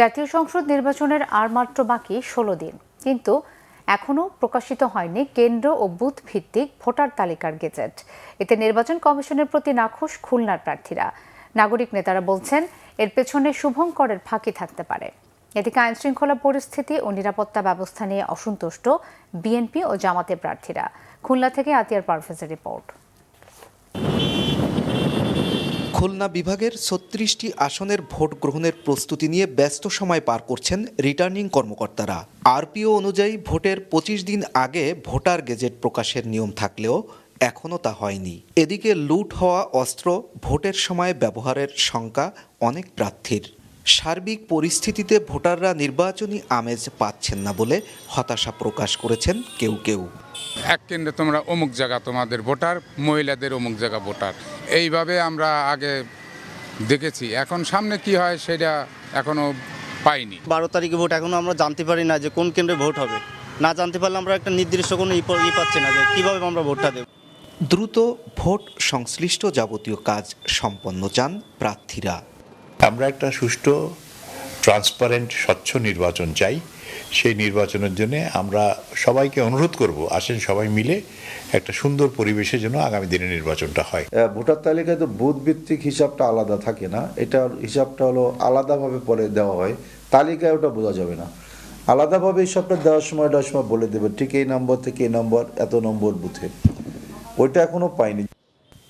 জাতীয় সংসদ নির্বাচনের আর মাত্র বাকি ১৬ দিন, কিন্তু এখনও প্রকাশিত হয়নি কেন্দ্র ও বুথ ভিত্তিক ভোটার তালিকার গেজেট। এতে নির্বাচন কমিশনের প্রতি নাখোশ খুলনার প্রার্থীরা। নাগরিক নেতারা বলছেন এর পেছনে শুভঙ্করের ফাঁকি থাকতে পারে। এদিকে আইনশৃঙ্খলা পরিস্থিতি ও নিরাপত্তা ব্যবস্থা নিয়ে অসন্তুষ্ট বিএনপি ও জামাতের প্রার্থীরা। খুলনা থেকে আতিয়ার পারভেজের রিপোর্ট। খুলনা বিভাগের ৩৬টি আসনের ভোট গ্রহণের প্রস্তুতি নিয়ে ব্যস্ত সময় পার করছেন রিটার্নিং কর্মকর্তারা। আরপিও অনুযায়ী ভোটের ২৫ দিন আগে ভোটার গেজেট প্রকাশের নিয়ম থাকলেও এখনও তা হয়নি। এদিকে লুট হওয়া অস্ত্র, ভোটের সময় ব্যবহারের শঙ্কা অনেক প্রার্থীর। সার্বিক পরিস্থিতিতে ভোটাররা নির্বাচনী আমেজ পাচ্ছেন না বলে হতাশা প্রকাশ করেছেন কেউ কেউ। এক কেন্দ্রে তোমরা অমুক জায়গা তোমাদের ভোটার, মহিলাদের অমুক জায়গা ভোটার, এইভাবে আমরা আগে দেখেছি। এখন সামনে কি হয় সেটা এখনো পাইনি। ১২ তারিখে ভোট, এখনো আমরা জানতে পারি না যে কোন কেন্দ্রে ভোট হবে। না জানতে পারলে আমরা একটা নির্দিষ্ট কোনো পাচ্ছি না যে কীভাবে আমরা ভোটটা দেব। দ্রুত ভোট সংশ্লিষ্ট যাবতীয় কাজ সম্পন্ন চান প্রার্থীরা। আমরা একটা সুষ্ঠু, ট্রান্সপারেন্ট, স্বচ্ছ নির্বাচন চাই। সেই নির্বাচনের জন্য আমরা সবাইকে অনুরোধ করব, আসেন সবাই মিলে একটা সুন্দর পরিবেশের জন্য আগামী দিনে নির্বাচনটা হয়। ভোটার তালিকায় তো বুথ ভিত্তিক হিসাবটা আলাদা থাকে না, এটার হিসাবটা হলো আলাদাভাবে পরে দেওয়া হয়, তালিকায় ওটা বোঝা যাবে না। আলাদাভাবে হিসাবটা দেওয়ার সময় বলে দেবে ঠিক এই নম্বর থেকে এই নম্বর, এত নম্বর বুথে। ওইটা এখনো পাইনি।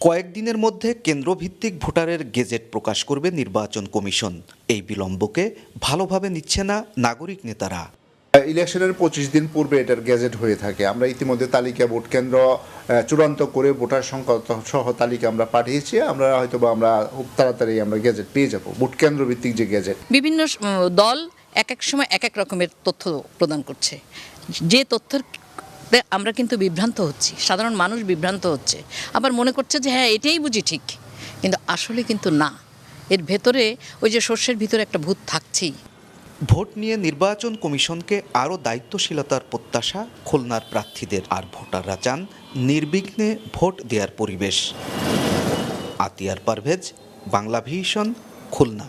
কয়েকদিনের মধ্যে কেন্দ্রভিত্তিক ভোটারের গেজেট প্রকাশ করবে নির্বাচন কমিশন। এই বিলম্বকে ভালোভাবে নিচ্ছে না নাগরিক নেতারা। ইলেকশনের ২৫ দিন পূর্বে এটার গেজেট হয়ে থাকে। আমরা ইতিমধ্যে তালিকা, ভোট কেন্দ্র চূড়ান্ত করে ভোটার সংখ্যা সহ তালিকা আমরা পাঠিয়েছি। আমরা আমরা খুব তাড়াতাড়ি আমরা গেজেট পেয়ে যাব, ভোট কেন্দ্র ভিত্তিক যে গেজেট। বিভিন্ন দল এক এক সময় এক এক রকমের তথ্য প্রদান করছে, যে তথ্যের আমরা কিন্তু বিভ্রান্ত হচ্ছি, সাধারণ মানুষ বিভ্রান্ত হচ্ছে, আবার মনে করছে যে হ্যাঁ এটাই বুঝি ঠিক, কিন্তু আসলে কিন্তু না। এর ভেতরে ওই যে শস্যের ভিতরে একটা ভূত থাকছেই। ভোট নিয়ে নির্বাচন কমিশনকে আরও দায়িত্বশীলতার প্রত্যাশা খুলনার প্রার্থীদের। আর ভোটাররা চান নির্বিঘ্নে ভোট দেওয়ার পরিবেশ। আতিয়ার পারভেজ, বাংলা ভিশন, খুলনা।